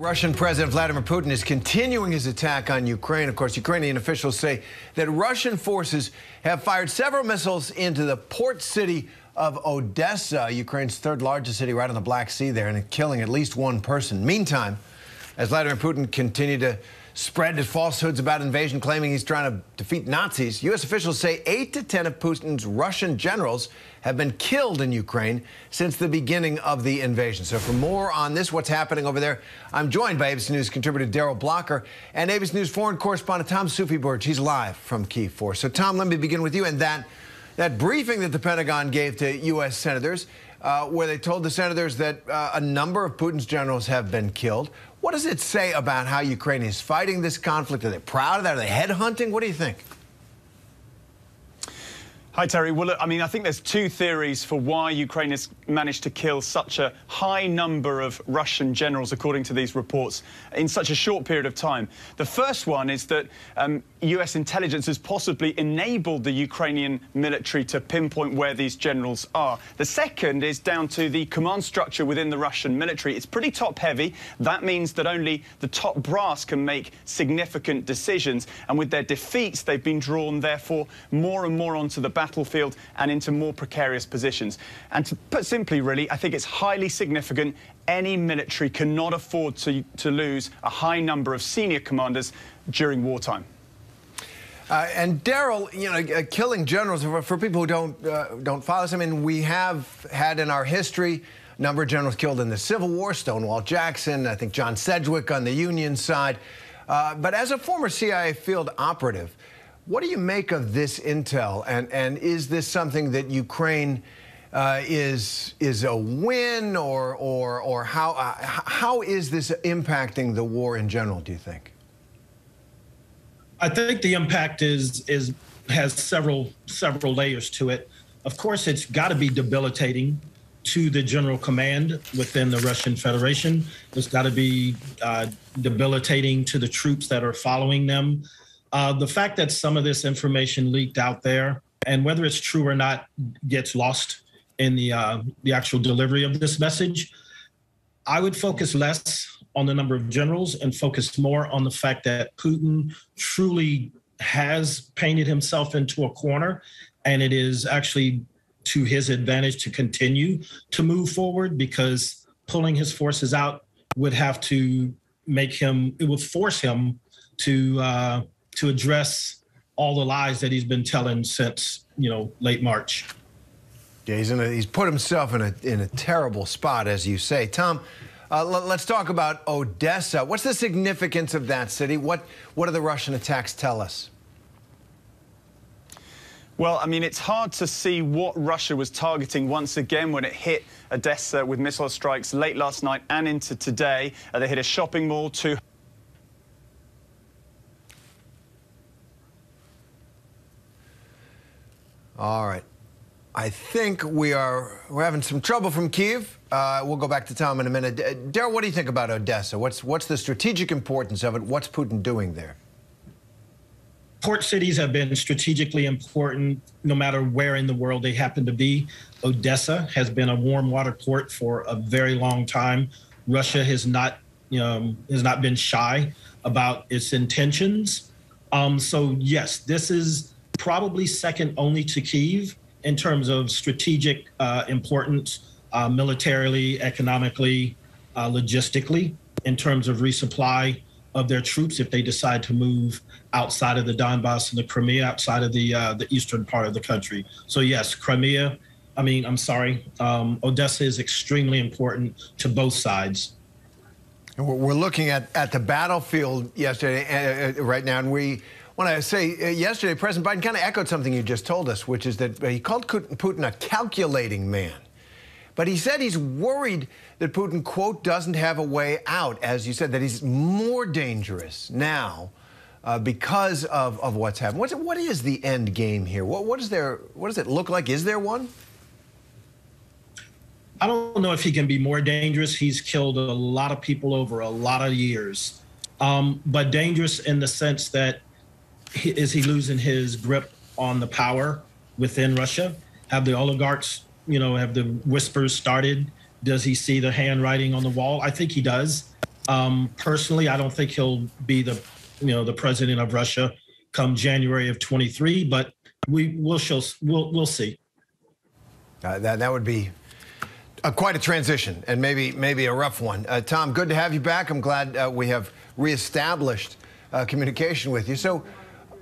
Russian President Vladimir Putin is continuing his attack on Ukraine. Of course, Ukrainian officials say that Russian forces have fired several missiles into the port city of Odessa, Ukraine's third largest city right on the Black Sea there, and killing at least one person. Meantime, as Vladimir Putin continued to spread his falsehoods about invasion, claiming he's trying to defeat Nazis, U.S. officials say 8 to 10 of Putin's Russian generals have been killed in Ukraine since the beginning of the invasion. So for more on this, what's happening over there, I'm joined by ABC News contributor Daryl Blocker and ABC News foreign correspondent Tom Soufi-Burge. He's live from Kyiv for us. So, Tom, let me begin with you. And that briefing that the Pentagon gave to U.S. senators, where they told the senators that a number of Putin's generals have been killed. What does it say about how Ukraine is fighting this conflict? Are they proud of that? Are they headhunting? What do you think? Hi, Terry. Well, look, I mean, I think there's two theories for why Ukraine has managed to kill such a high number of Russian generals, according to these reports, in such a short period of time. The first one is that U.S. intelligence has possibly enabled the Ukrainian military to pinpoint where these generals are. The second is down to the command structure within the Russian military. It's pretty top-heavy. That means that only the top brass can make significant decisions. And with their defeats, they've been drawn, therefore, more and more onto the battlefield and into more precarious positions. And to put simply, really, I think it's highly significant. Any military cannot afford to lose a high number of senior commanders during wartime. And Daryl, you know, killing generals, for people who don't follow this, I mean, we have had in our history a number of generals killed in the Civil War, Stonewall Jackson, I think John Sedgwick on the Union side. But as a former CIA field operative, what do you make of this intel? And is this something that Ukraine is a win, or how is this impacting the war in general, do you think? I think the impact has several layers to it. Of course, it's got to be debilitating to the general command within the Russian Federation. It's got to be debilitating to the troops that are following them. The fact that some of this information leaked out there, and whether it's true or not, gets lost in the actual delivery of this message, I would focus less on the number of generals and focus more on the fact that Putin truly has painted himself into a corner, and it is actually to his advantage to continue to move forward, because pulling his forces out would have to it would force him to address all the lies that he's been telling since, late March. Yeah, he's put himself in a terrible spot, as you say. Tom, let's talk about Odessa. What's the significance of that city? What do the Russian attacks tell us? Well, I mean, it's hard to see what Russia was targeting once again when it hit Odessa with missile strikes late last night and into today. They hit a shopping mall, All right. I think we're having some trouble from Kyiv. We'll go back to Tom in a minute. Daryl, what do you think about Odessa? What's the strategic importance of it? What's Putin doing there? Port cities have been strategically important no matter where in the world they happen to be. Odessa has been a warm water port for a very long time. Russia has not been shy about its intentions. So yes, this is probably second only to Kyiv in terms of strategic importance, militarily, economically, logistically, in terms of resupply of their troops if they decide to move outside of the Donbas and the Crimea, outside of the eastern part of the country. So yes, Odessa is extremely important to both sides. We're looking at the battlefield yesterday, right now, and we want to say yesterday, President Biden kind of echoed something you just told us, which is that he called Putin a calculating man. But he said he's worried that Putin, quote, doesn't have a way out, as you said, that he's more dangerous now because of what's happened. What is the end game here? What does it look like? Is there one? I don't know if he can be more dangerous. He's killed a lot of people over a lot of years, but dangerous in the sense that is he losing his grip on the power within Russia? Have the oligarchs, have the whispers started? Does he see the handwriting on the wall? I think he does. Personally, I don't think he'll be the president of Russia come January of 23, but we'll see. That would be quite a transition, and maybe a rough one. Tom, good to have you back. I'm glad we have reestablished communication with you. So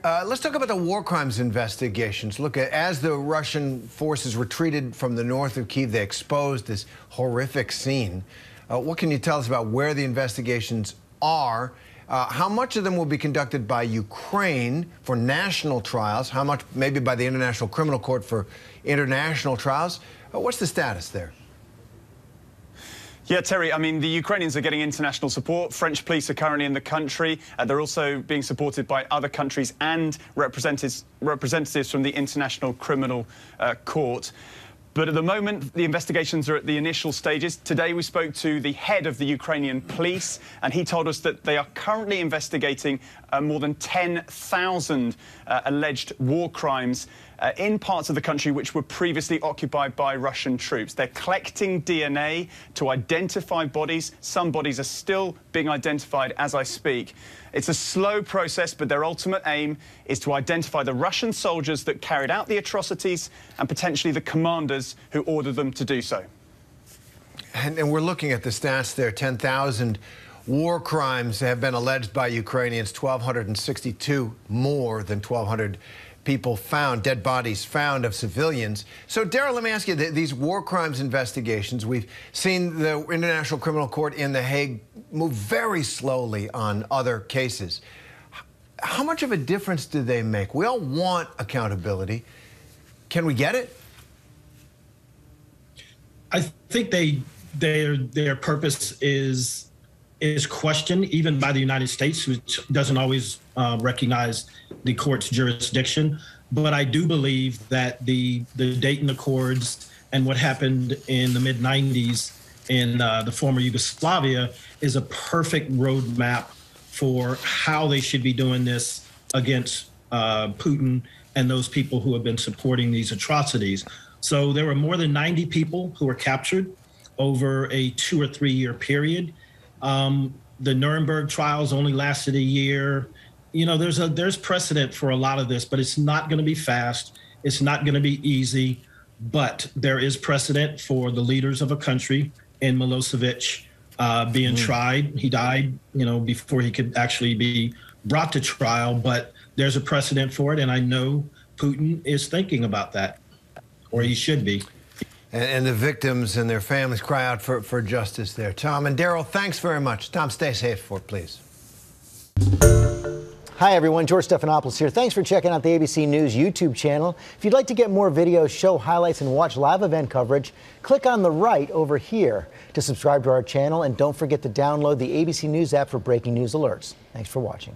let's talk about the war crimes investigations. Look, as the Russian forces retreated from the north of Kyiv, they exposed this horrific scene. What can you tell us about where the investigations are? How much of them will be conducted by Ukraine for national trials? How much maybe by the International Criminal Court for international trials? What's the status there? Yeah, Terry, I mean, the Ukrainians are getting international support. French police are currently in the country. They're also being supported by other countries and representatives from the International Criminal Court. But at the moment, the investigations are at the initial stages. Today, we spoke to the head of the Ukrainian police, and he told us that they are currently investigating more than 10,000 alleged war crimes in parts of the country which were previously occupied by Russian troops. They're collecting DNA to identify bodies. Some bodies are still being identified as I speak. It's a slow process, but their ultimate aim is to identify the Russian soldiers that carried out the atrocities and potentially the commanders who ordered them to do so. And we're looking at the stats there. 10,000 war crimes have been alleged by Ukrainians, 1,262 more than 1,200 people found, dead bodies found of civilians. So, Daryl, let me ask you, these war crimes investigations, we've seen the International Criminal Court in The Hague move very slowly on other cases. How much of a difference do they make? We all want accountability. Can we get it? I think their purpose is questioned even by the United States, which doesn't always recognize the court's jurisdiction. But I do believe that the Dayton Accords and what happened in the mid-90s in the former Yugoslavia is a perfect roadmap for how they should be doing this against Putin and those people who have been supporting these atrocities. So there were more than 90 people who were captured over a 2 or 3 year period. The Nuremberg trials only lasted a year. You know, there's precedent for a lot of this, but it's not going to be fast. It's not going to be easy, but there is precedent for the leaders of a country in Milosevic being tried. He died, before he could actually be brought to trial, but there's a precedent for it. And I know Putin is thinking about that, or he should be. And the victims and their families cry out for justice there. Tom and Daryl, thanks very much. Tom, stay safe please. Hi, everyone. George Stephanopoulos here. Thanks for checking out the ABC News YouTube channel. If you'd like to get more videos, show highlights, and watch live event coverage, click on the right over here to subscribe to our channel. And don't forget to download the ABC News app for breaking news alerts. Thanks for watching.